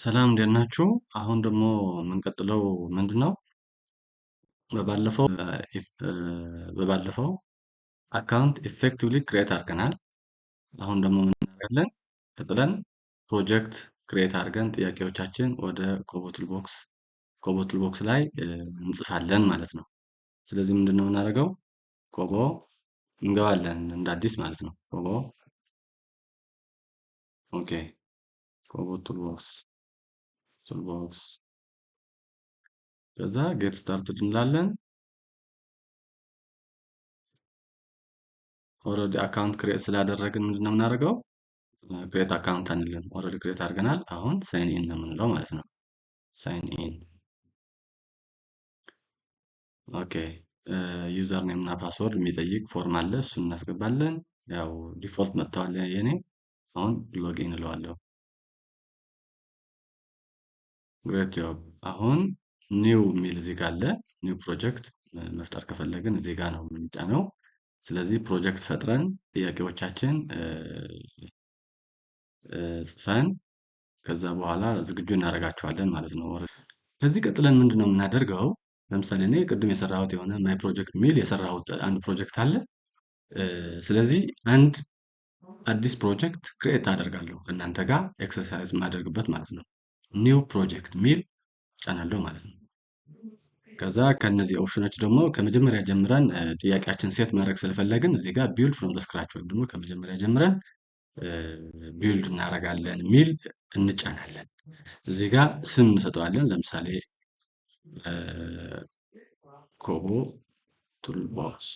ሰላም እንዴት ናችሁ? አሁን ደግሞ የምንቀጥለው ምንድነው? በባለፈው በባለፈው አካውንት ኢፌክቲቭሊ ክሬት አድርገናል። አሁን ደግሞ ምን እናደርጋለን? ቀጥለን ፕሮጀክት ክሬት አድርገን ጥያቄዎቻችን ወደ ኮቦትል ቦክስ ላይ እንጽፋለን ማለት ነው። ስለዚህ ምንድነው የምናደርገው? ኮቦ እንገባለን እንደ አዲስ ማለት ነው። ኮቦ ኦኬ፣ ኮቦትል ቦክስ ከዛ ጌት ስታርትድ እንላለን። ኦልሬዲ አካውንት ክሬት ስላደረግን ምንድነው የምናደርገው? ክሬት አካውንት አንልም። ኦልሬዲ ክሬት አድርገናል። አሁን ሳይን ኢን ነው የምንለው ማለት ነው። ሳይን ኢን ኦኬ። ዩዘር ኔም እና ፓስወርድ የሚጠይቅ ፎርም አለ። እሱን እናስገባለን። ያው ዲፎልት መጥተዋል የኔ። አሁን ሎጊን እለዋለሁ። ግሬት ጆብ። አሁን ኒው የሚል እዚህ ጋር አለ። ኒው ፕሮጀክት መፍጠር ከፈለግን እዚህ ጋር ነው የምንጫነው። ስለዚህ ፕሮጀክት ፈጥረን ጥያቄዎቻችን ጽፈን ከዛ በኋላ ዝግጁ እናደርጋቸዋለን ማለት ነው። ከዚህ ቀጥለን ምንድነው የምናደርገው? ለምሳሌ እኔ ቅድም የሰራሁት የሆነ ማይ ፕሮጀክት ሚል የሰራሁት አንድ ፕሮጀክት አለ። ስለዚህ አንድ አዲስ ፕሮጀክት ክሬት አደርጋለሁ ከእናንተ ጋር ኤክሰርሳይዝ የማደርግበት ማለት ነው። ኒው ፕሮጀክት ሚል ጫናለሁ ማለት ነው። ከዛ ከነዚህ ኦፕሽኖች ደግሞ ከመጀመሪያ ጀምረን ጥያቄያችን ሴት ማድረግ ስለፈለግን እዚህ ጋር ቢልድ ፍሮም ስክራች ወይም ደግሞ ከመጀመሪያ ጀምረን ቢልድ እናደርጋለን ሚል እንጫናለን። እዚህ ጋር ስም እንሰጠዋለን። ለምሳሌ ኮቦ ቱልቦክስ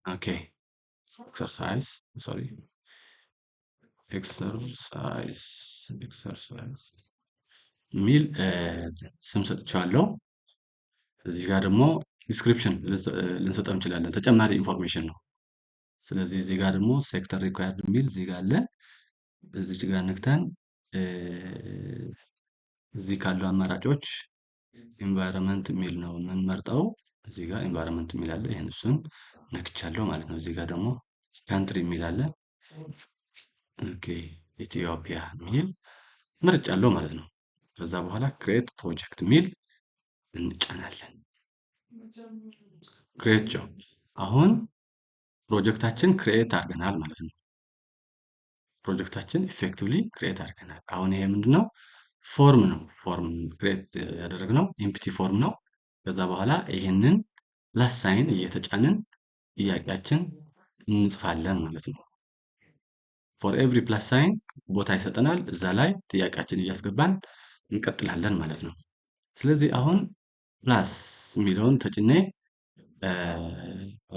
ኦኬ። ኤክሰርሳይዝ ሶሪ ኤክሰርሳይዝ ሚል ስም ሰጥቼዋለሁ። እዚህ ጋር ደግሞ ዲስክሪፕሽን ልንሰጠው እንችላለን። ተጨማሪ ኢንፎርሜሽን ነው። ስለዚህ እዚህ ጋር ደግሞ ሴክተር ሪኳየርድ የሚል እዚህ ጋር አለ። እዚች ጋር ነክተን እዚህ ካሉ አማራጮች ኢንቫይሮንመንት የሚል ነው የምንመርጠው። እዚህ ጋር ኢንቫይሮንመንት የሚል አለ። ይሄን እሱን ነክቻለሁ ማለት ነው። እዚህ ጋር ደግሞ ካንትሪ የሚል አለ። ኦኬ ኢትዮጵያ የሚል መርጫለሁ ማለት ነው። ከዛ በኋላ ክሬት ፕሮጀክት የሚል እንጫናለን። ክሬት ጆብ። አሁን ፕሮጀክታችን ክሬት አድርገናል ማለት ነው። ፕሮጀክታችን ኢፌክቲቭሊ ክሬት አድርገናል። አሁን ይሄ ምንድነው? ፎርም ነው። ፎርም ክሬት ያደረግነው ኢምፕቲ ፎርም ነው። ከዛ በኋላ ይሄንን ፕላስ ሳይን እየተጫንን ጥያቄያችን እንጽፋለን ማለት ነው። ፎር ኤቭሪ ፕላስ ሳይን ቦታ ይሰጠናል። እዛ ላይ ጥያቄያችን እያስገባን እንቀጥላለን ማለት ነው። ስለዚህ አሁን ፕላስ የሚለውን ተጭኔ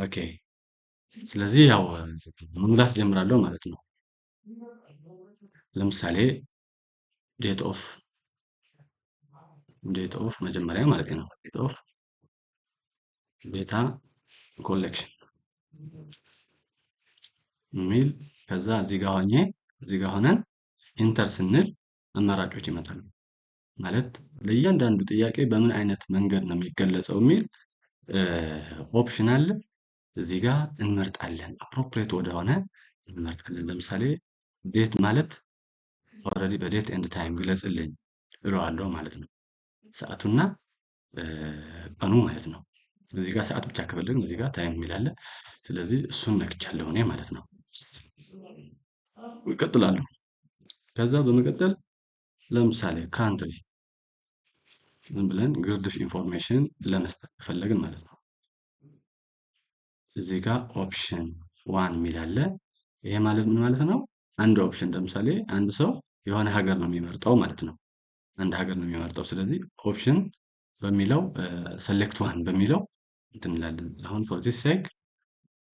ኦኬ። ስለዚህ ያው መሙላት ጀምራለሁ ማለት ነው። ለምሳሌ ዴት ኦፍ መጀመሪያ ማለት ነው። ዴት ኦፍ ዴታ ኮሌክሽን የሚል ከዛ እዚህ ጋር ሆነን ኢንተር ስንል አማራጮች ይመጣሉ። ማለት ለእያንዳንዱ ጥያቄ በምን አይነት መንገድ ነው የሚገለጸው የሚል ኦፕሽን አለ። እዚህ ጋር እንመርጣለን። አፕሮፕሪየት ወደሆነ እንመርጣለን። ለምሳሌ ዴት ማለት ኦልሬዲ በዴት ኤንድ ታይም ግለጽልኝ እለዋለሁ ማለት ነው። ሰዓቱና ቀኑ ማለት ነው። እዚህ ጋር ሰዓት ብቻ ከፈለግን እዚህ ጋር ታይም የሚል አለ። ስለዚህ እሱን ነክቻለሁ እኔ ማለት ነው። እቀጥላለሁ። ከዛ በመቀጠል ለምሳሌ ካንትሪ ምን ብለን ግርድፍ ኢንፎርሜሽን ለመስጠት ከፈለግን ማለት ነው። እዚህ ጋር ኦፕሽን ዋን የሚል አለ። ይሄ ማለት ምን ማለት ነው? አንድ ኦፕሽን ለምሳሌ አንድ ሰው የሆነ ሀገር ነው የሚመርጠው ማለት ነው። አንድ ሀገር ነው የሚመርጠው። ስለዚህ ኦፕሽን በሚለው ሰሌክት ዋን በሚለው እንትን እንላለን። አሁን ፎር ዚስ ሴክ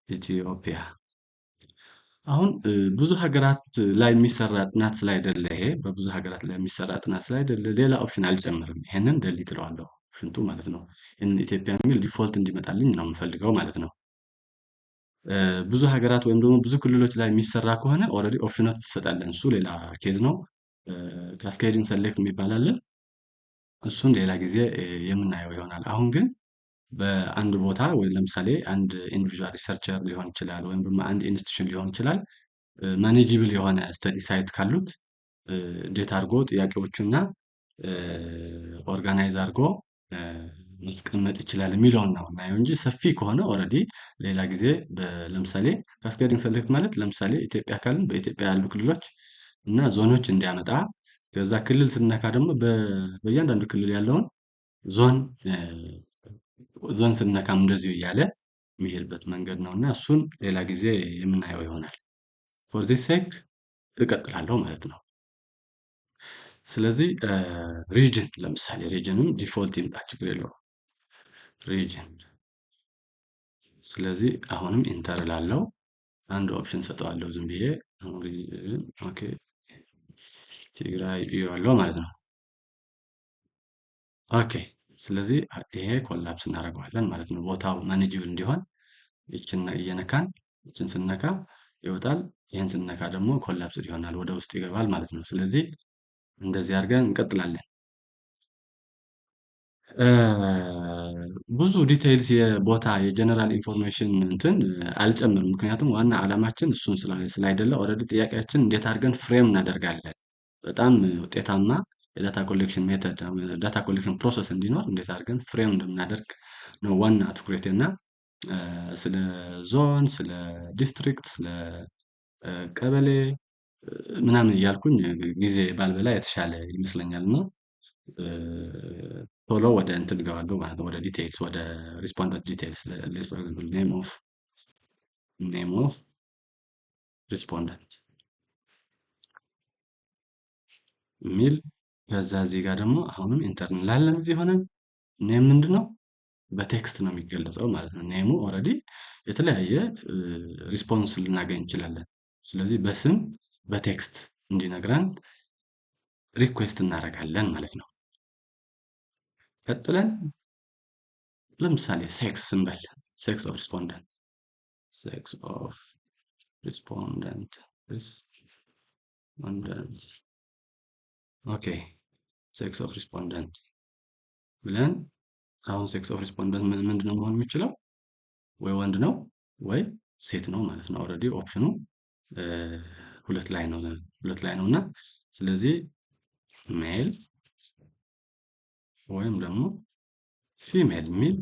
ኢትዮጵያ። አሁን ብዙ ሀገራት ላይ የሚሰራ ጥናት ስላይደለ ይሄ በብዙ ሀገራት ላይ የሚሰራ ጥናት ስላይደለ ሌላ ኦፕሽን አልጨምርም። ይሄንን ደሊት እለዋለሁ ኦፕሽን ቱ ማለት ነው። ይሄንን ኢትዮጵያ የሚል ዲፎልት እንዲመጣልኝ ነው የምፈልገው ማለት ነው። ብዙ ሀገራት ወይም ደግሞ ብዙ ክልሎች ላይ የሚሰራ ከሆነ ኦልሬዲ ኦፕሽናት ትሰጣለን። እሱ ሌላ ኬዝ ነው። ካስኬዲንግ ሰሌክት የሚባል አለ። እሱን ሌላ ጊዜ የምናየው ይሆናል። አሁን ግን በአንድ ቦታ ወይ ለምሳሌ አንድ ኢንዲቪዥዋል ሪሰርቸር ሊሆን ይችላል ወይም ደግሞ አንድ ኢንስቲትዩሽን ሊሆን ይችላል። ማኔጂብል የሆነ ስተዲ ሳይት ካሉት እንዴት አድርጎ ጥያቄዎቹና ኦርጋናይዝ አድርጎ ማስቀመጥ ይችላል የሚለውን ነው እናየው እንጂ ሰፊ ከሆነ ኦልሬዲ ሌላ ጊዜ ለምሳሌ ካስኬዲንግ ሰሌክት ማለት ለምሳሌ ኢትዮጵያ ካልን በኢትዮጵያ ያሉ ክልሎች እና ዞኖች እንዲያመጣ ከዛ ክልል ስነካ ደግሞ በእያንዳንዱ ክልል ያለውን ዞን ዞን ስነካም እንደዚሁ እያለ የሚሄድበት መንገድ ነው እና እሱን ሌላ ጊዜ የምናየው ይሆናል። ፎር ዚስ ሴክ እቀጥላለሁ ማለት ነው። ስለዚህ ሪጅን ለምሳሌ ሪጅንም ዲፎልት ይምጣ ችግር የለውም። ሪጅን ስለዚህ አሁንም ኢንተር እላለሁ። አንድ ኦፕሽን ሰጠዋለሁ ዝም ብዬ ኦኬ ትግራይ ብዬዋለሁ ማለት ነው። ኦኬ ስለዚህ ይሄ ኮላፕስ እናደርገዋለን ማለት ነው። ቦታው ማኔጅብል እንዲሆን ይችን እየነካን ይችን ስነካ ይወጣል። ይህን ስነካ ደግሞ ኮላፕስድ ይሆናል ወደ ውስጥ ይገባል ማለት ነው። ስለዚህ እንደዚህ አድርገን እንቀጥላለን። ብዙ ዲቴይልስ የቦታ የጀነራል ኢንፎርሜሽን እንትን አልጨምርም። ምክንያቱም ዋና ዓላማችን እሱን ስላይደለ ኦልሬዲ ጥያቄያችን እንዴት አድርገን ፍሬም እናደርጋለን በጣም ውጤታማ የዳታ ኮሌክሽን ሜተድ ዳታ ኮሌክሽን ፕሮሰስ እንዲኖር እንዴት አድርገን ፍሬም እንደምናደርግ ነው ዋና ትኩረቴ እና ስለ ዞን፣ ስለ ዲስትሪክት፣ ስለ ቀበሌ ምናምን እያልኩኝ ጊዜ ባልበላ የተሻለ ይመስለኛል እና ቶሎ ወደ እንትን እገባለሁ ማለት ነው። ወደ ዲቴይልስ ወደ ሪስፖንደንት ዲቴይልስ ፎር ኤግዛምፕል ኔም ኦፍ ሪስፖንደንት የሚል ከዛ እዚህ ጋር ደግሞ አሁንም ኢንተር እንላለን። እዚህ ሆነን ኔም ምንድነው በቴክስት ነው የሚገለጸው ማለት ነው። ኔሙ ኦልሬዲ የተለያየ ሪስፖንስ ልናገኝ እንችላለን። ስለዚህ በስም በቴክስት እንዲነግረን ሪኩዌስት እናደርጋለን ማለት ነው። ቀጥለን ለምሳሌ ሴክስ እንበል ሴክስ ኦፍ ሪስፖንደንት ሴክስ ኦፍ ሪስፖንደንት ሪስፖንደንት ኦኬ ሴክስ ኦፍ ሪስፖንደንት ብለን አሁን ሴክስ ኦፍ ሪስፖንደንት ምንድነው መሆን የሚችለው? ወይ ወንድ ነው ወይ ሴት ነው ማለት ነው። ኦልሬዲ ኦፕሽኑ ሁለት ላይ ነው እና ስለዚህ ሜል ወይም ደግሞ ፊሜል የሚል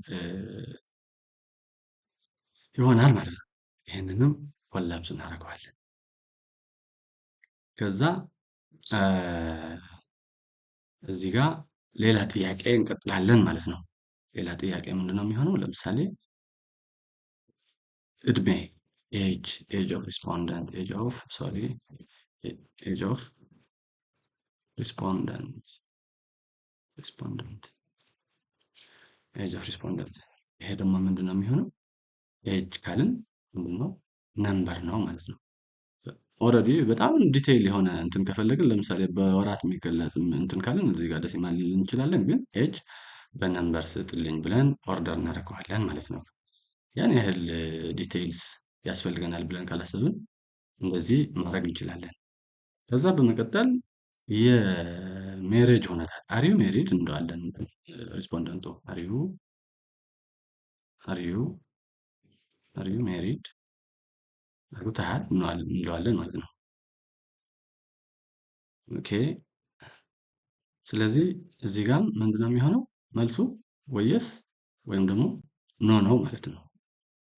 ይሆናል ማለት ነው። ይህንንም ኮላፕስ እናደርገዋለን። ከዛ እዚህ ጋር ሌላ ጥያቄ እንቀጥላለን ማለት ነው። ሌላ ጥያቄ ምንድነው የሚሆነው? ለምሳሌ እድሜ ኤጅ ኦፍ ሪስፖንደንት ኤጅ ኦፍ ሪስፖንደንት ኤጅ ኦፍ ሪስፖንደንት ይሄ ደግሞ ምንድነው የሚሆነው? ኤጅ ካልን ምንድነው ነምበር ነው ማለት ነው። ኦልሬዲ በጣም ዲቴይል የሆነ እንትን ከፈለግን ለምሳሌ በወራት የሚገለጽ እንትን ካልን እዚህ ጋር ደሲማል ልንል እንችላለን። ግን ኤጅ በነምበር ስጥልኝ ብለን ኦርደር እናደርገዋለን ማለት ነው። ያን ያህል ዲቴይልስ ያስፈልገናል ብለን ካላሰብን እንደዚህ ማድረግ እንችላለን። ከዛ በመቀጠል የሜሬጅ ሁኔታ አር ዩ ሜሪድ እንለዋለን። ሪስፖንደንቱ አር ዩ ሜሪድ አግብተሃል እንለዋለን ማለት ነው። ኦኬ ስለዚህ እዚህ ጋር ምንድነው የሚሆነው መልሱ ወይ የስ ወይም ደግሞ ኖ ነው ማለት ነው።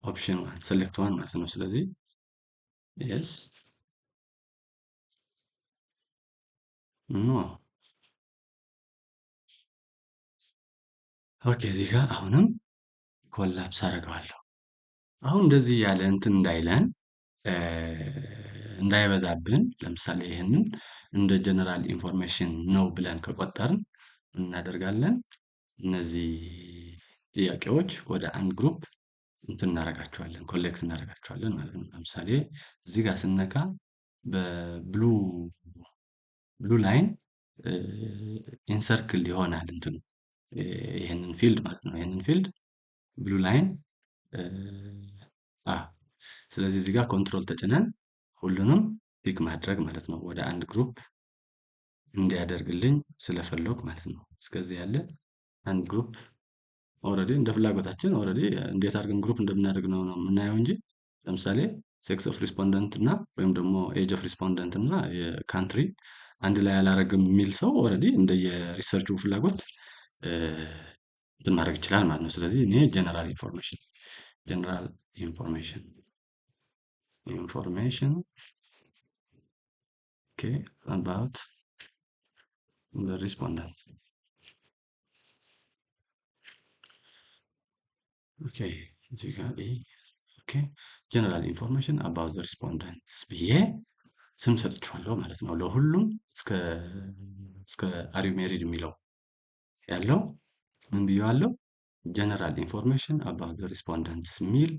ኦፕሽን ዋን ሴሌክት ዋን ማለት ነው። ስለዚህ የስ ኖ ኦኬ እዚህ ጋር አሁንም ኮላፕስ አደርገዋለሁ። አሁን እንደዚህ ያለ እንትን እንዳይለን እንዳይበዛብን ለምሳሌ ይህንን እንደ ጀነራል ኢንፎርሜሽን ነው ብለን ከቆጠርን እናደርጋለን እነዚህ ጥያቄዎች ወደ አንድ ግሩፕ እንትን እናደርጋቸዋለን ኮሌክት እናደርጋቸዋለን ማለት ነው። ለምሳሌ እዚህ ጋር ስነካ በብሉ ላይን ኢንሰርክል ይሆናል እንትኑ ይሄንን ፊልድ ማለት ነው። ይሄንን ፊልድ ብሉ ላይን ስለዚህ እዚህ ጋር ኮንትሮል ተጭነን ሁሉንም ፒክ ማድረግ ማለት ነው። ወደ አንድ ግሩፕ እንዲያደርግልኝ ስለፈለኩ ማለት ነው። እስከዚህ ያለ አንድ ግሩፕ ኦልሬዲ እንደ ፍላጎታችን ኦልሬዲ እንዴት አድርገን ግሩፕ እንደምናደርግ ነው የምናየው እንጂ ለምሳሌ ሴክስ ኦፍ ሪስፖንደንት እና ወይም ደግሞ ኤጅ ኦፍ ሪስፖንደንት እና የካንትሪ አንድ ላይ አላረግም የሚል ሰው ኦልሬዲ እንደየሪሰርቹ ፍላጎት እንትን ማድረግ ይችላል ማለት ነው። ስለዚህ እኔ ጀነራል ኢንፎርሜሽን ኦኬ አባውት ዘ ሪስፖንደንት ኦኬ እዚህ ጋር ኦኬ ጀነራል ኢንፎርሜሽን አባውት ዘ ሪስፖንደንትስ ብዬ ስም ሰጥቼዋለሁ ማለት ነው። ለሁሉም እስከ አር ዩ ሜሪድ የሚለው ያለው ምን ብዬዋለሁ? ጀነራል ኢንፎርሜሽን አባውት ዘ ሪስፖንደንትስ የሚል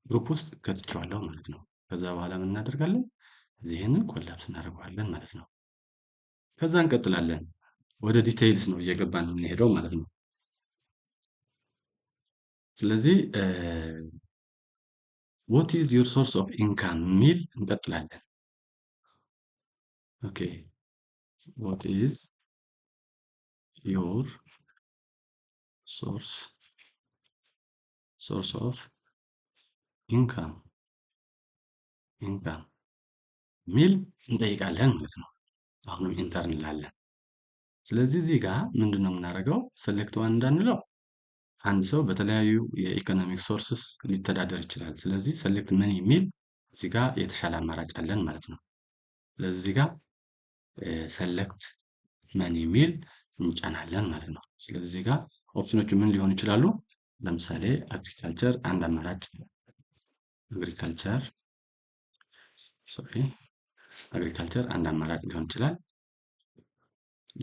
ግሩፕ ውስጥ ከትቼዋለሁ ማለት ነው። ከዛ በኋላ ምን እናደርጋለን? ይህንን ኮላፕስ እናደርገዋለን ማለት ነው። ከዛ እንቀጥላለን። ወደ ዲቴይልስ ነው እየገባን የምንሄደው ማለት ነው። ስለዚህ what is your source of income የሚል እንቀጥላለን። ኦኬ what is your source of income ሚል እንጠይቃለን ማለት ነው። አሁንም ኢንተር እንላለን። ስለዚህ እዚህ ጋር ምንድነው የምናደርገው? ሴሌክት ዋን እንዳንለው አንድ ሰው በተለያዩ የኢኮኖሚክ ሶርስስ ሊተዳደር ይችላል። ስለዚህ ሴሌክት መኒ የሚል እዚህ ጋር የተሻለ አማራጭ አለን ማለት ነው። ስለዚህ እዚህ ጋር ሴሌክት መኒ የሚል እንጫናለን ማለት ነው። ስለዚህ እዚህ ጋር ኦፕሽኖቹ ምን ሊሆኑ ይችላሉ? ለምሳሌ አግሪካልቸር አንድ አማራጭ አግሪካልቸር አንድ አማራጭ ሊሆን ይችላል።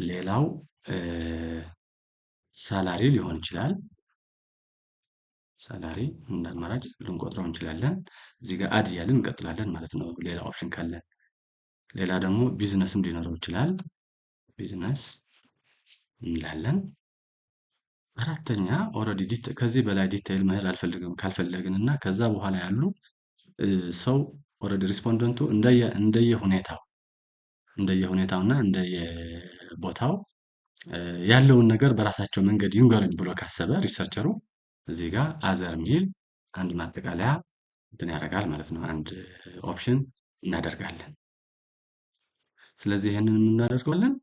ሌላው ሳላሪ ሊሆን ይችላል። ሳላሪ እንደ አማራጭ ልንቆጥረው እንችላለን። እዚህ ጋር አድ እያልን እንቀጥላለን ማለት ነው። ሌላ ኦፕሽን ካለን ሌላ ደግሞ ቢዝነስም ሊኖረው ይችላል። ቢዝነስ እንላለን። አራተኛ ኦልሬዲ ከዚህ በላይ ዲቴይል መሄድ አልፈልግም ካልፈለግን እና ከዛ በኋላ ያሉ ሰው ኦልሬዲ ሪስፖንደንቱ እንደየሁኔታውና እንደየቦታው ያለውን ነገር በራሳቸው መንገድ ይንገሩኝ ብሎ ካሰበ ሪሰርቸሩ እዚህ ጋር አዘር ሚል አንድ ማጠቃለያ እንትን ያደርጋል ማለት ነው። አንድ ኦፕሽን እናደርጋለን። ስለዚህ ይህንን የምናደርገዋለን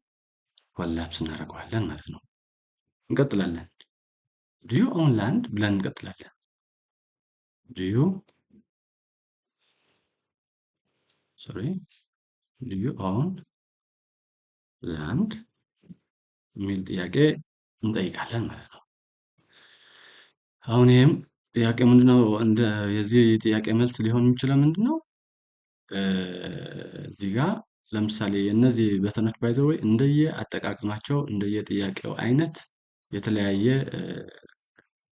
ኮላፕስ እናደርገዋለን ማለት ነው። እንቀጥላለን። ዱ ዩ ኦውን ላንድ ብለን እንቀጥላለን። ዱ ዩ ኦውን ላንድ የሚል ጥያቄ እንጠይቃለን ማለት ነው። አሁን ይህም ጥያቄ ምንድነው? የዚህ ጥያቄ መልስ ሊሆን የሚችለው ምንድነው? እዚህ ጋር ለምሳሌ እነዚህ በተኖች ባይ ዘ ወይ እንደየ አጠቃቀማቸው እንደየ ጥያቄው አይነት የተለያየ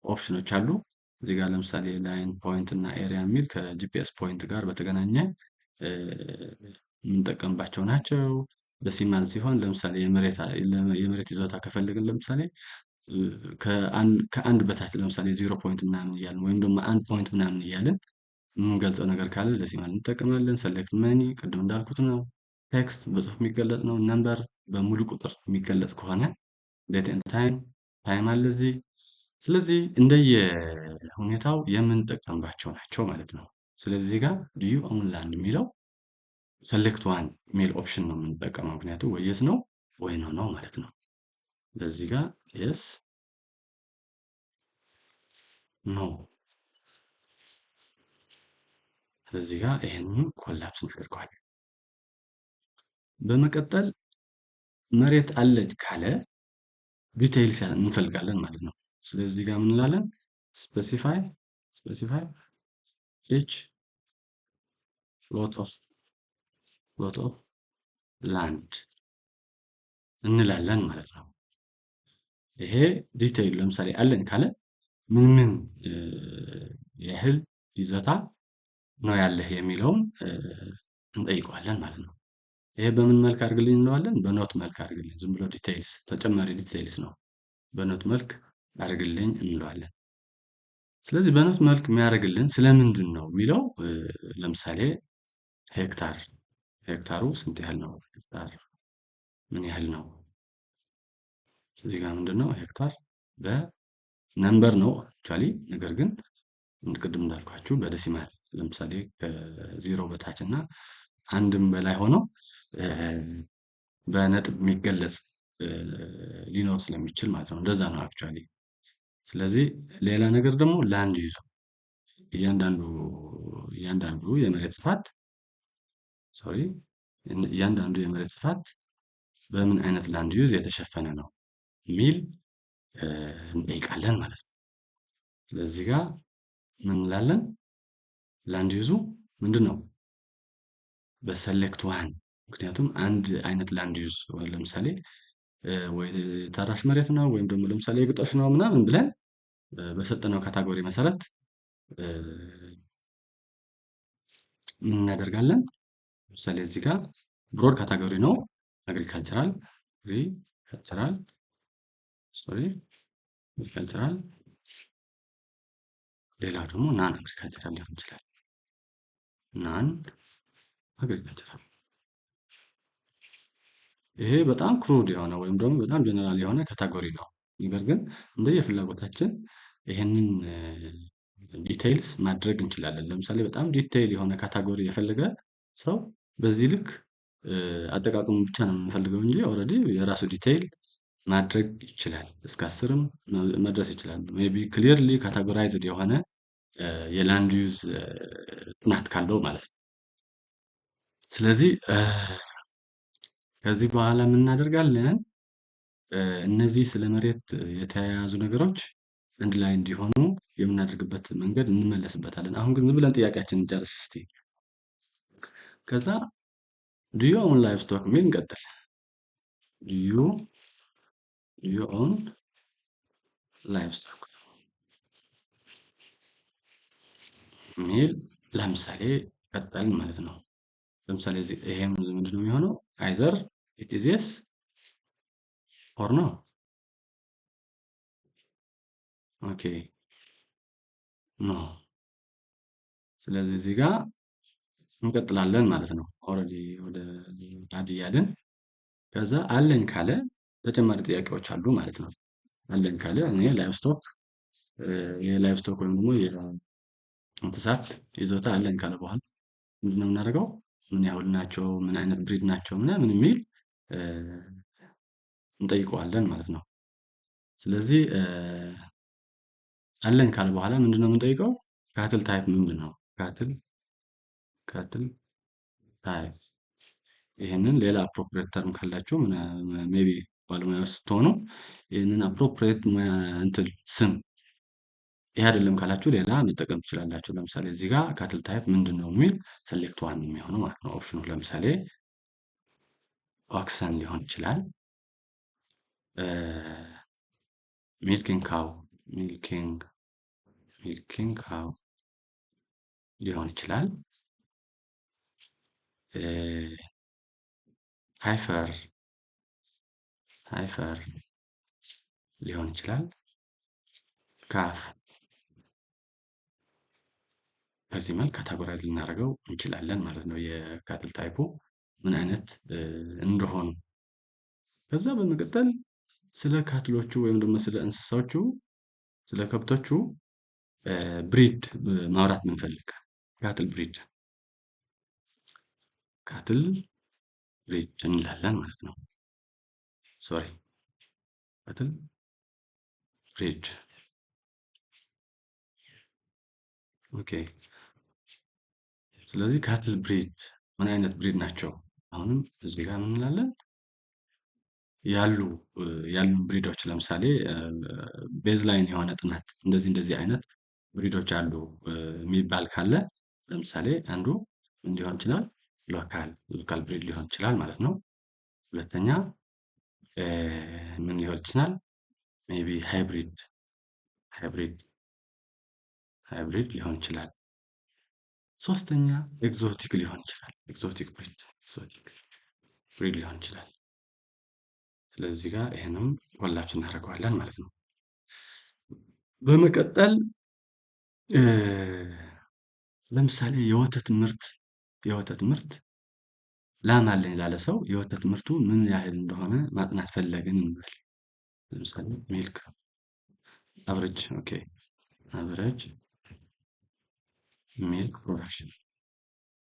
ኦፕሽኖች አሉ። እዚህ ጋር ለምሳሌ ላይን ፖይንት እና ኤሪያ የሚል ከጂፒኤስ ፖይንት ጋር በተገናኘ የምንጠቀምባቸው ናቸው። ደሲማል ሲሆን ለምሳሌ የመሬት ይዞታ ከፈለግን ለምሳሌ ከአንድ በታች ለምሳሌ 0 ፖይንት ምናምን እያልን ወይም ደግሞ 1 ፖይንት ምናምን እያልን የምንገልጸው ነገር ካለ ደሲማል እንጠቀማለን። ሰሌክት መኒ ቅድም እንዳልኩት ነው። ቴክስት በጽሁፍ የሚገለጽ ነው። ነምበር በሙሉ ቁጥር የሚገለጽ ከሆነ ዴት ኤንድ ታይም አለ እዚህ። ስለዚህ እንደየ ሁኔታው የምንጠቀምባቸው ናቸው ማለት ነው። ስለዚህ ጋር ዱ ዩ ኦውን ላንድ የሚለው ሰሌክት ዋን የሚል ኦፕሽን ነው የምንጠቀመው። ምክንያቱም ወይ የስ ነው ወይ ኖ ነው ማለት ነው። ለዚህ ጋር የስ ኖ። ስለዚህ ጋር ይሄንን ኮላፕስ እናደርገዋለን። በመቀጠል መሬት አለች ካለ ዲቴይልስ እንፈልጋለን ማለት ነው። ስለዚህ ጋር ምን እንላለን? ስፔሲፋይ ኤች ሎት ኦፍ ላንድ እንላለን ማለት ነው። ይሄ ዲቴይል ለምሳሌ አለን ካለ ምን ያህል ይዞታ ነው ያለህ የሚለውን እንጠይቀዋለን ማለት ነው። ይሄ በምን መልክ አድርግልኝ እንለዋለን? በኖት መልክ አድርግልኝ። ዝም ብሎ ዲቴይልስ ተጨማሪ ዲቴይልስ ነው። በኖት መልክ አድርግልኝ እንለዋለን። ስለዚህ በኖት መልክ የሚያደርግልን ስለምንድን ነው የሚለው ለምሳሌ ሄክታሩ ስንት ያህል ነው? ሄክታር ምን ያህል ነው? እዚህ ጋር ምንድነው ሄክታር በነምበር ነው አክቹዋሊ። ነገር ግን ቅድም እንዳልኳችሁ በደሲማል ለምሳሌ ከ0 በታች እና አንድም በላይ ሆነው በነጥብ የሚገለጽ ሊኖር ስለሚችል ማለት ነው። እንደዛ ነው አክቹዋሊ። ስለዚህ ሌላ ነገር ደግሞ ላንድ ዩዙ እያንዳንዱ እያንዳንዱ የመሬት ስፋት ሶሪ እያንዳንዱ የመሬት ስፋት በምን አይነት ላንድ ዩዝ የተሸፈነ ነው የሚል እንጠይቃለን ማለት ነው። ስለዚህ ጋር ምን እንላለን? ላንድ ዩዙ ምንድን ነው? በሰሌክት ዋን ምክንያቱም አንድ አይነት ላንድ ዩዝ ለምሳሌ ወይ ታራሽ መሬት ነው ወይም ደግሞ ለምሳሌ የግጦሽ ነው ምናምን ብለን በሰጠነው ካታጎሪ መሰረት ምን እናደርጋለን? ለምሳሌ እዚህ ጋር ብሮድ ካታጎሪ ነው አግሪካልቸራል አግሪካልቸራል ሶሪ አግሪካልቸራል ሌላው ደግሞ ናን አግሪካልቸራል ሊሆን ይችላል። ናን አግሪካልቸራል ይሄ በጣም ክሩድ የሆነ ወይም ደግሞ በጣም ጀነራል የሆነ ካታጎሪ ነው። ነገር ግን እንደየፍላጎታችን ይሄንን ዲቴይልስ ማድረግ እንችላለን። ለምሳሌ በጣም ዲቴይል የሆነ ካታጎሪ የፈለገ ሰው በዚህ ልክ አጠቃቀሙን ብቻ ነው የምንፈልገው እንጂ ኦልሬዲ የራሱ ዲቴይል ማድረግ ይችላል። እስከ 10ም መድረስ ይችላል። ሜይ ቢ ክሊርሊ ካታጎራይዝድ የሆነ የላንድ ዩዝ ጥናት ካለው ማለት ነው። ስለዚህ ከዚህ በኋላ ምን እናደርጋለን? እነዚህ ስለ መሬት የተያያዙ ነገሮች አንድ ላይ እንዲሆኑ የምናደርግበት መንገድ እንመለስበታለን። አሁን ግን ዝም ብለን ጥያቄያችንን እንጨርስ እስቲ። ከዛ ዱ ዩ ኦውን ላይቭ ስቶክ የሚል እንቀጥል። ዱ ዩ ኦውን ላይቭ ስቶክ የሚል ለምሳሌ ቀጠልን ማለት ነው። ለምሳሌ ይሄም ምንድን ነው የሚሆነው? አይዘር ኢት ኢዝ የስ ኦር ኖ። ኦኬ ኖ። ስለዚህ እዚህ ጋር እንቀጥላለን ማለት ነው። ኦልሬዲ ወደ አድ እያልን ከዛ አለኝ ካለ ተጨማሪ ጥያቄዎች አሉ ማለት ነው። አለኝ ካለ እኔ ላይቭ ስቶክ የላይቭ ስቶክ ወይም ደግሞ የእንስሳት ይዞታ አለኝ ካለ በኋላ ምንድነው የምናደርገው? ምን ያህል ናቸው? ምን አይነት ብሪድ ናቸው? ምናምን የሚል እንጠይቀዋለን ማለት ነው። ስለዚህ አለኝ ካለ በኋላ ምንድነው የምንጠይቀው? ካትል ታይፕ ምንድነው? ካትል ታይፕ ይህንን ሌላ አፕሮፕሪየት ተርም ካላችሁ ሜቢ ባለሙያዎች ስትሆኑ ይህንን አፕሮፕሪየት እንትን ስም ይሄ አይደለም ካላችሁ ሌላ መጠቀም ትችላላችሁ። ለምሳሌ እዚህ ጋር ካትል ታይፕ ምንድን ነው የሚል ሰሌክት ዋን የሚሆነው ማለት ነው ኦፕሽኑ። ለምሳሌ ኦክሰን ሊሆን ይችላል፣ ሚልኪንግ ካው ሚልኪንግ ካው ሊሆን ይችላል፣ ሃይፈር ሊሆን ይችላል፣ ካፍ። በዚህ መልክ ካታጎራይዝ ልናደርገው እንችላለን ማለት ነው የካትል ታይፑ ምን አይነት እንደሆኑ። ከዛ በመቀጠል ስለ ካትሎቹ ወይም ደግሞ ስለ እንስሳዎቹ ስለ ከብቶቹ ብሪድ ማውራት ብንፈልግ ካትል ብሪድ እንላለን ማለት ነው። ሶሪ ካትል ብሪድ ኦኬ። ስለዚህ ካትል ብሪድ ምን አይነት ብሪድ ናቸው? አሁንም እዚህ ጋር ምን እንላለን? ያሉ ብሪዶች ለምሳሌ ቤዝ ላይን የሆነ ጥናት እንደዚህ አይነት ብሪዶች አሉ የሚባል ካለ ለምሳሌ አንዱ ምን ሊሆን ይችላል? ሎካል ብሪድ ሊሆን ይችላል ማለት ነው። ሁለተኛ ምን ሊሆን ይችላል? ሜቢ ሃይብሪድ ሊሆን ይችላል። ሶስተኛ ኤግዞቲክ ሊሆን ይችላል። ኤግዞቲክ ብሪድ ሊሆን ይችላል። ስለዚህ ጋር ይሄንም ሁላችን እናደርገዋለን ማለት ነው። በመቀጠል ለምሳሌ የወተት ምርት ላም አለኝ ላለ ሰው የወተት ምርቱ ምን ያህል እንደሆነ ማጥናት ፈለግን እንበል። ለምሳሌ ሚልክ አቨሬጅ ኦኬ አቨሬጅ ሚልክ ፕሮዳክሽን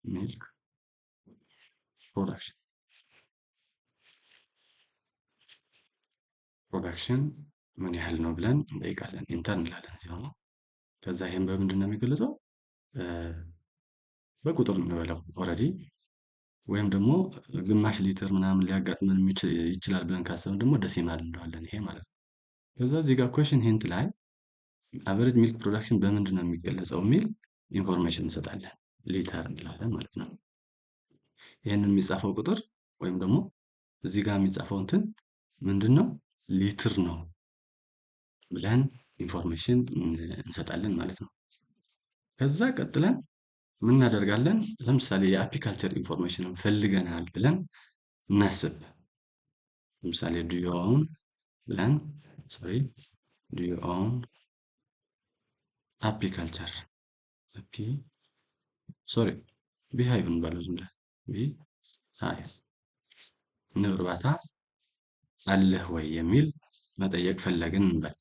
ሚልክ ፕሮዳክሽን ፕሮዳክሽን ምን ያህል ነው ብለን እንጠይቃለን። ኢንተር እንላለን እዚህ ሆኖ ከዛ ይሄን በምንድን ነው የሚገለጸው? በቁጥር እንበለው ኦልሬዲ ወይም ደግሞ ግማሽ ሊትር ምናምን ሊያጋጥመን ይችላል ብለን ካሰብን ደግሞ ደሲማል እንለዋለን ይሄ ማለት ነው። ከዛ እዚህ ጋር ኩዌሽን ሂንት ላይ አቨሬጅ ሚልክ ፕሮዳክሽን በምንድን ነው የሚገለጸው የሚል ኢንፎርሜሽን እንሰጣለን። ሊተር እንላለን ማለት ነው። ይህንን የሚጻፈው ቁጥር ወይም ደግሞ እዚህ ጋር የሚጻፈው እንትን ምንድን ነው? ሊትር ነው ብለን ኢንፎርሜሽን እንሰጣለን ማለት ነው። ከዛ ቀጥለን ምን እናደርጋለን? ለምሳሌ የአፒካልቸር ኢንፎርሜሽንን ፈልገናል ብለን እናስብ። ለምሳሌ ዱ ዩ ኦውን ብለን ዱ ዩ ኦውን አፒካልቸር ቢሃይቭ እንበለው ዝም ብለን ቢሃይቭ ንብ እርባታ አለህ ወይ የሚል መጠየቅ ፈለግን እንበል።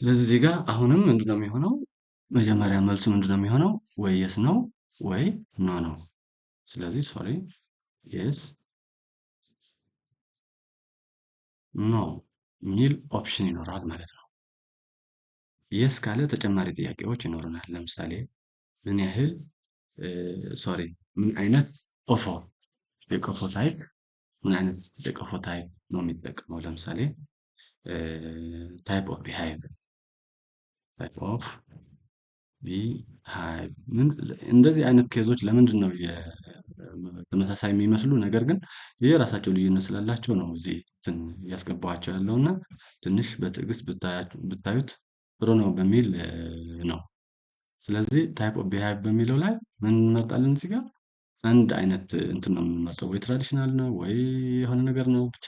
ስለዚህ እዚህ ጋር አሁንም ምንድነው የሚሆነው? መጀመሪያ መልሱ ምንድነው የሚሆነው? ወይ የስ ነው ወይ ኖ ነው። ስለዚህ የስ ኖ የሚል ኦፕሽን ይኖራል ማለት ነው። የስ ካለ ተጨማሪ ጥያቄዎች ይኖሩናል። ለምሳሌ ምን ያህል ምን አይነት ኦፎ የቀፎ ታይፕ ምን አይነት የቀፎ ታይፕ ነው የሚጠቀመው? ለምሳሌ ታይፕ ኦፍ ቢሃይቭ እንደዚህ አይነት ኬዞች ለምንድን ነው ተመሳሳይ የሚመስሉ ነገር ግን የራሳቸው ልዩነት ስላላቸው ነው እዚህ እንትን እያስገባኋቸው ያለው እና ትንሽ በትዕግስት ብታዩት ጥሩ ነው በሚል ነው። ስለዚህ ታይፕ ኦፍ ቢሃይቭ በሚለው ላይ ምን እንመርጣለን? እዚህ ጋር አንድ አይነት እንትን ነው የምንመርጠው፣ ወይ ትራዲሽናል ነው ወይ የሆነ ነገር ነው፣ ብቻ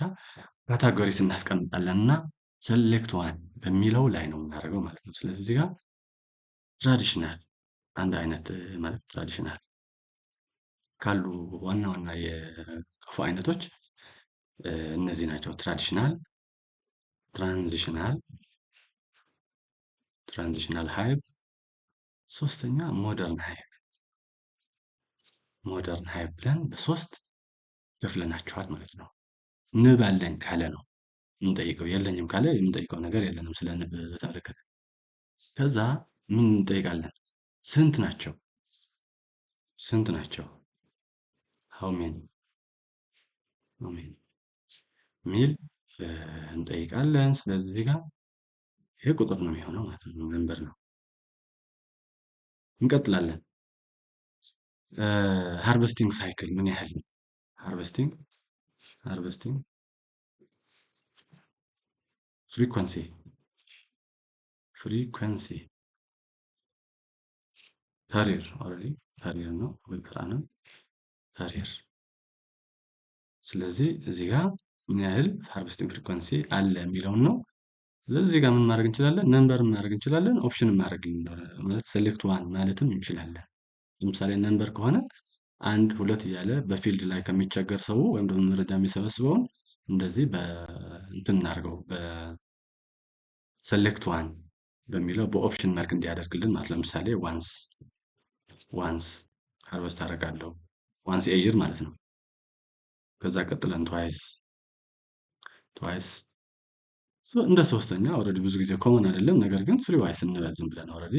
ካታጎሪስ እናስቀምጣለን እና ሰሌክት ዋን በሚለው ላይ ነው የምናደርገው ማለት ነው። ስለዚህ እዚህ ጋር ትራዲሽናል አንድ አይነት ማለት ትራዲሽናል ካሉ ዋና ዋና የቀፎ አይነቶች እነዚህ ናቸው። ትራዲሽናል፣ ትራንዚሽናል ሃይቭ፣ ሶስተኛ ሞደርን ሃይቭ ብለን በሶስት ከፍለናቸዋል ማለት ነው። ንብ አለኝ ካለ ነው የምንጠይቀው፣ የለኝም ካለ የምንጠይቀው ነገር የለንም ስለ ንብ በተመለከተ። ከዛ ምን እንጠይቃለን? ስንት ናቸው? ሃው ሜኒ ሚል እንጠይቃለን። ስለዚህ እዚህ ጋር ይሄ ቁጥር ነው የሚሆነው ማለት ነው፣ ነምበር ነው። እንቀጥላለን። ሃርቨስቲንግ ሳይክል ምን ያህል ነው? ሃርቨስቲንግ ፍሪኩዌንሲ ተሪር ኦልሬዲ ተሪር ነው ወይ ነው ተሪር። ስለዚህ እዚህ ጋር ምን ያህል ሃርቨስቲንግ ፍሪኩዌንሲ አለ የሚለውን ነው። ስለዚህ እዚህ ጋር ምን ማድረግ እንችላለን? ነምበር ማድረግ እንችላለን፣ ኦፕሽን ማድረግ ማለት ሴሌክት ዋን ማለትም እንችላለን። ለምሳሌ ነምበር ከሆነ አንድ ሁለት እያለ በፊልድ ላይ ከሚቸገር ሰው ወይም ደግሞ መረጃ የሚሰበስበውን እንደዚህ በእንትን እናድርገው በሰሌክት ዋን በሚለው በኦፕሽን መልክ እንዲያደርግልን ማለት ለምሳሌ ዋንስ ሃርቨስት አደርጋለሁ ዋንስ ኤ ይር ማለት ነው። ከዛ ቀጥለን ትዋይስ እንደ ሶስተኛ ኦልሬዲ ብዙ ጊዜ ኮመን አይደለም፣ ነገር ግን ስሪ ዋይስ እንበል ዝም ብለን ኦልሬዲ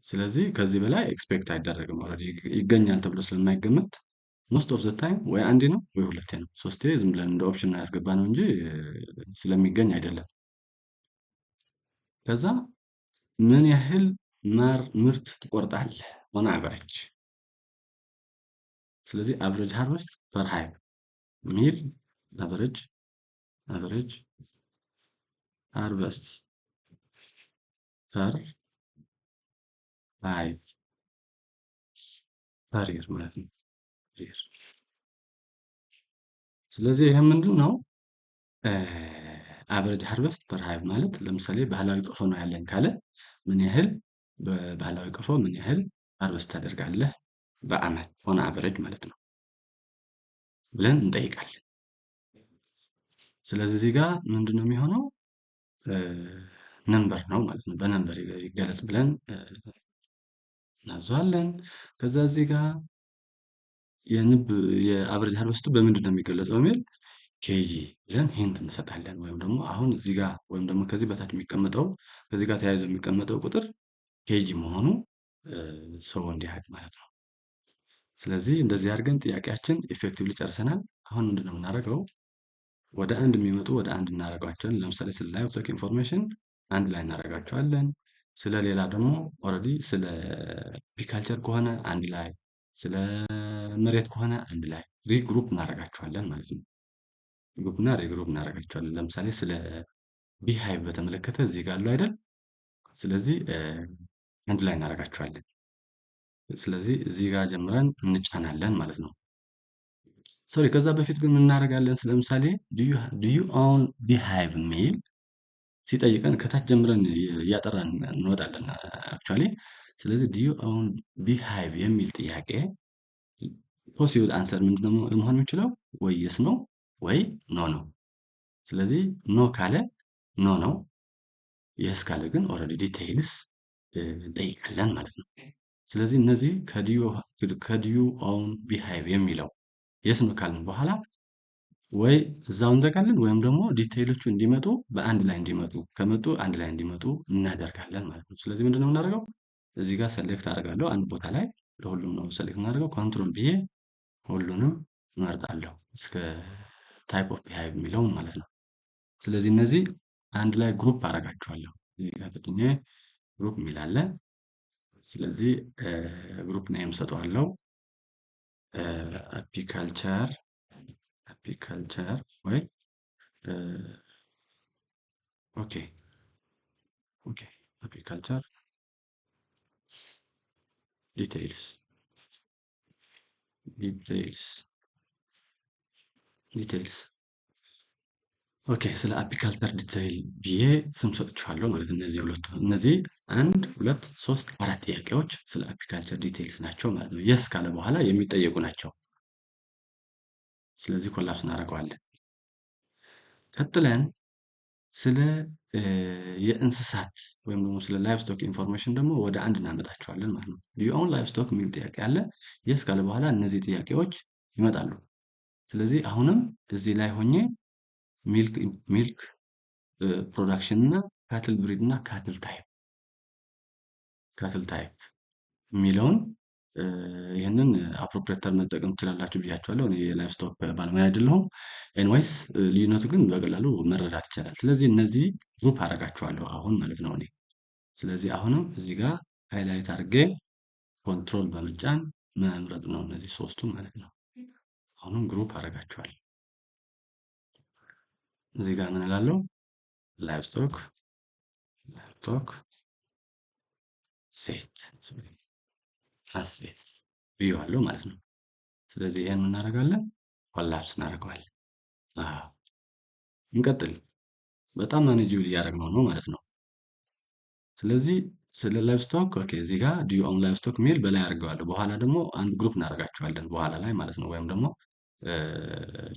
ስለዚህ ከዚህ በላይ ኤክስፔክት አይደረግም። ኦልሬዲ ይገኛል ተብሎ ስለማይገመት ሞስት ኦፍ ዘ ታይም ወይ አንዴ ነው ወይ ሁለቴ ነው። ሶስቴ ዝም ብለን እንደ ኦፕሽን ያስገባ ነው እንጂ ስለሚገኝ አይደለም። ከዛ ምን ያህል ማር ምርት ትቆርጣለህ? ኦን አቨሬጅ። ስለዚህ አቨሬጅ ሃርቨስት ፐር ሃይቭ ሚል አቨሬጅ ሃርቨስት ፐር ሃይቭ ፐር ይር ማለት ነው። ስለዚህ ይሄ ምንድን ነው? አቨሬጅ ሃርቨስት ፐር ሃይቭ ማለት ለምሳሌ ባህላዊ ቀፎ ነው ያለን ካለ ምን ያህል በባህላዊ ቀፎ ምን ያህል ሃርቨስት ታደርጋለህ በአመት ኦን አቨሬጅ ማለት ነው ብለን እንጠይቃለን። ስለዚህ እዚህ ጋር ምንድን ነው የሚሆነው? ነምበር ነው ማለት ነው። በነምበር ይገለጽ ብለን እናዘዋለን። ከዛ እዚህ ጋር የንብ የአቨሬጅ ሃርቨስቱ በምንድን ነው የሚገለጸው የሚል ኬጂ ብለን ሂንት እንሰጣለን። ወይም ደግሞ አሁን እዚህ ጋር ወይም ደግሞ ከዚህ በታች የሚቀመጠው ከዚህ ጋር ተያይዞ የሚቀመጠው ቁጥር ኬጂ መሆኑ ሰው እንዲያውቅ ማለት ነው። ስለዚህ እንደዚህ አድርገን ጥያቄያችን ኢፌክቲቭሊ ጨርሰናል። አሁን ምንድን ነው የምናደርገው? ወደ አንድ የሚመጡ ወደ አንድ እናደርጋቸዋለን። ለምሳሌ ስለ ላይቭ ስቶክ ኢንፎርሜሽን አንድ ላይ እናደርጋቸዋለን። ስለ ሌላ ደግሞ ኦልሬዲ ስለ ፒካልቸር ከሆነ አንድ ላይ፣ ስለ መሬት ከሆነ አንድ ላይ ሪግሩፕ እናደርጋቸዋለን ማለት ነው። ግሩፕ እና ሪግሩፕ እናደርጋቸዋለን። ለምሳሌ ስለ ቢሃይቭ በተመለከተ እዚህ ጋር አለው አይደል? ስለዚህ አንድ ላይ እናደርጋቸዋለን። ስለዚህ እዚህ ጋር ጀምረን እንጫናለን ማለት ነው። ሶሪ ከዛ በፊት ግን ምን እናደርጋለን? ለምሳሌ ዱ ዩ ኦውን ቢሃይቭ የሚል ሲጠይቀን ከታች ጀምረን እያጠራን እንወጣለን አክቹዋሊ። ስለዚህ ዱ ዩ ኦውን ቢሃይቭ የሚል ጥያቄ ፖሲብል አንሰር ምንድነው መሆን የሚችለው? ወይ የስ ነው ወይ ኖ ነው። ስለዚህ ኖ ካለ ኖ ነው፣ የስ ካለ ግን ኦልሬዲ ዲቴይልስ እንጠይቃለን ማለት ነው። ስለዚህ እነዚህ ከዲዩ ኦውን ቢሃይቭ የሚለው የስ ነው ካልን በኋላ ወይ እዛው እንዘጋለን ወይም ደግሞ ዲቴይሎቹ እንዲመጡ በአንድ ላይ እንዲመጡ ከመጡ አንድ ላይ እንዲመጡ እናደርጋለን ማለት ነው። ስለዚህ ምንድነው የምናደርገው? እዚህ ጋር ሰሌክት አደርጋለሁ አንድ ቦታ ላይ ለሁሉም ነው ሰሌክት የምናደርገው። ኮንትሮል ብዬ ሁሉንም እመርጣለሁ እስከ ታይፕ ኦፍ ቢሃይቭ የሚለውን ማለት ነው። ስለዚህ እነዚህ አንድ ላይ ግሩፕ አደርጋቸዋለሁ። እዚህ ጋር ተጭኜ ግሩፕ የሚል አለ። ስለዚህ ግሩፕ ኔም ሰጠዋለሁ። አፒካልቸር ወይ ኦኬ አፒካልቸር ዲቴይልስ ኦኬ ስለ አፒካልቸር ዲቴይል ብዬ ስም ሰጥቼዋለሁ ማለት ነው። እነዚህ ሁለቱ እነዚህ አንድ ሁለት ሶስት አራት ጥያቄዎች ስለ አፒካልቸር ዲቴይልስ ናቸው ማለት ነው። የስ ካለ በኋላ የሚጠየቁ ናቸው። ስለዚህ ኮላፕስ እናደርገዋለን። ቀጥለን ስለ የእንስሳት ወይም ደግሞ ስለ ላይቭ ስቶክ ኢንፎርሜሽን ደግሞ ወደ አንድ እናመጣቸዋለን ማለት ነው። ዱ ዩ ኦውን ላይቭ ስቶክ የሚል ጥያቄ አለ። የስ ካለ በኋላ እነዚህ ጥያቄዎች ይመጣሉ። ስለዚህ አሁንም እዚህ ላይ ሆኜ ሚልክ ፕሮዳክሽን እና ካትል ብሪድ እና ካትል ታይፕ የሚለውን ይህንን አፕሮፕሪየት ተርም መጠቀም ትችላላችሁ ብያቸዋለሁ። እኔ የላይቭ ስቶክ ባለሙያ አይደለሁም። ኤንዌይስ ልዩነቱ ግን በቀላሉ መረዳት ይቻላል። ስለዚህ እነዚህ ግሩፕ አደርጋቸዋለሁ አሁን ማለት ነው እኔ። ስለዚህ አሁንም እዚህ ጋር ሃይላይት አድርጌ ኮንትሮል በመጫን መምረጥ ነው እነዚህ ሶስቱም ማለት ነው። አሁንም ግሩፕ አደርጋቸዋለሁ። እዚህ ጋር ምን እላለሁ? ላይቭ ስቶክ ሴት አሴት ብዬዋለሁ ማለት ነው። ስለዚህ ይሄን እናደርጋለን፣ ኮላፕስ እናደርገዋለን። እንቀጥል። በጣም ማኔጅብል እያደረግነው ነው ማለት ነው። ስለዚህ ስለ ላይቭ ስቶክ ኦኬ፣ እዚህ ጋር ዱ ዩ ኦውን ላይቭ ስቶክ የሚል በላይ አድርገዋለሁ። በኋላ ደግሞ አንድ ግሩፕ እናደርጋቸዋለን በኋላ ላይ ማለት ነው። ወይም ደግሞ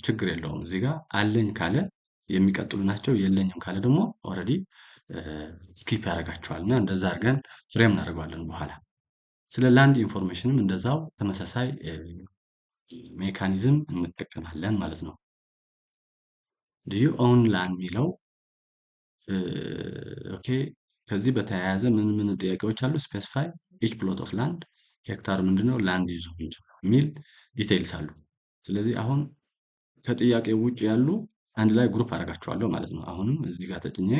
ችግር የለውም እዚህ ጋር አለኝ ካለ የሚቀጥሉ ናቸው፣ የለኝም ካለ ደግሞ ኦልሬዲ ስኪፕ ያደርጋቸዋል እና እንደዛ አድርገን ፍሬም እናደርገዋለን በኋላ። ስለ ላንድ ኢንፎርሜሽንም እንደዛው ተመሳሳይ ሜካኒዝም እንጠቀማለን ማለት ነው። ዱ ዩ ኦውን ላንድ የሚለው ኦኬ። ከዚህ በተያያዘ ምን ጥያቄዎች አሉ? ስፔሲፋይ ኢች ፕሎት ኦፍ ላንድ፣ ሄክታር ምንድነው፣ ላንድ ዩዝ የሚል ዲቴይልስ አሉ። ስለዚህ አሁን ከጥያቄው ውጭ ያሉ አንድ ላይ ግሩፕ አደርጋቸዋለሁ ማለት ነው። አሁንም እዚህ ጋር ተጭኜ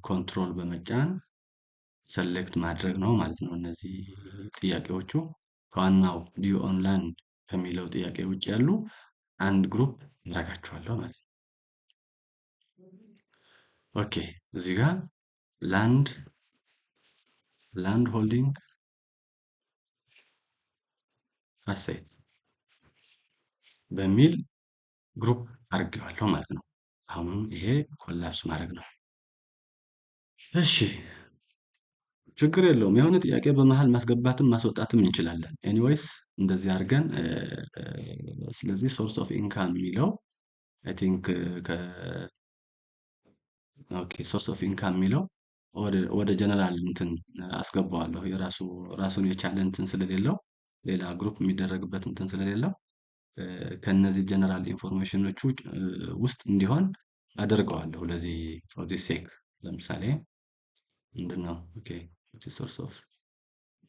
ኮንትሮል በመጫን ሰሌክት ማድረግ ነው ማለት ነው። እነዚህ ጥያቄዎቹ ከዋናው ዱ ዩ ኦውን ላንድ ከሚለው ጥያቄ ውጭ ያሉ አንድ ግሩፕ አደርጋቸዋለሁ ማለት ነው። ኦኬ እዚህ ጋር ላንድ ሆልዲንግ አሴት በሚል ግሩፕ አድርጌዋለሁ ማለት ነው። አሁንም ይሄ ኮላፕስ ማድረግ ነው። እሺ ችግር የለውም። የሆነ ጥያቄ በመሃል ማስገባትም ማስወጣትም እንችላለን። ኤኒዌይስ እንደዚህ አድርገን ስለዚህ ሶርስ ኦፍ ኢንካም የሚለው አይ ቲንክ ኦኬ ሶርስ ኦፍ ኢንካም የሚለው ወደ ጀነራል እንትን አስገባዋለሁ። ራሱን የቻለ እንትን ስለሌለው ሌላ ግሩፕ የሚደረግበት እንትን ስለሌለው ከነዚህ ጀነራል ኢንፎርሜሽኖች ውስጥ እንዲሆን አደርገዋለሁ። ለዚህ ፎር ዚስ ሴክ ለምሳሌ ምንድነው? ኦኬ ሶርስ ኦፍ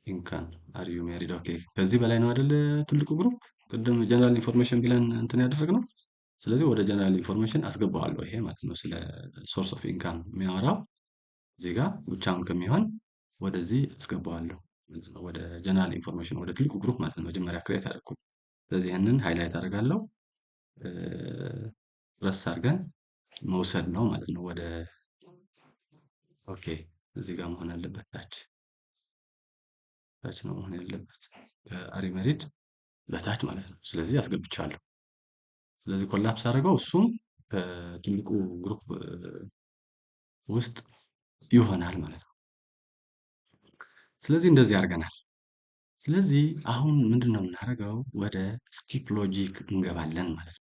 ኢንካም አር ዩ ሜሪድ? ኦኬ ከዚህ በላይ ነው አይደል? ትልቁ ግሩፕ ቅድም ጀነራል ኢንፎርሜሽን ብለን እንትን ያደረግነው። ስለዚህ ወደ ጀነራል ኢንፎርሜሽን አስገባዋለሁ ይሄ ማለት ነው። ስለ ሶርስ ኦፍ ኢንካም የሚያወራው እዚህ ጋር ብቻውን ከሚሆን ወደዚህ አስገባዋለሁ ማለት ነው። ወደ ጀነራል ኢንፎርሜሽን ወደ ትልቁ ግሩፕ ማለት ነው። መጀመሪያ ክሬት አደረኩት። ስለዚህ ይህንን ሃይላይት አደርጋለሁ። ረስ አድርገን መውሰድ ነው ማለት ነው። ኦኬ እዚህ ጋር መሆን አለበት ታች ነው መሆን ያለበት ከአሪ ሜሪድ በታች ማለት ነው። ስለዚህ አስገብቻለሁ። ስለዚህ ኮላፕስ አድርገው እሱም በትልቁ ግሩፕ ውስጥ ይሆናል ማለት ነው። ስለዚህ እንደዚህ አድርገናል። ስለዚህ አሁን ምንድነው የምናደርገው? ወደ ስኪፕ ሎጂክ እንገባለን ማለት ነው።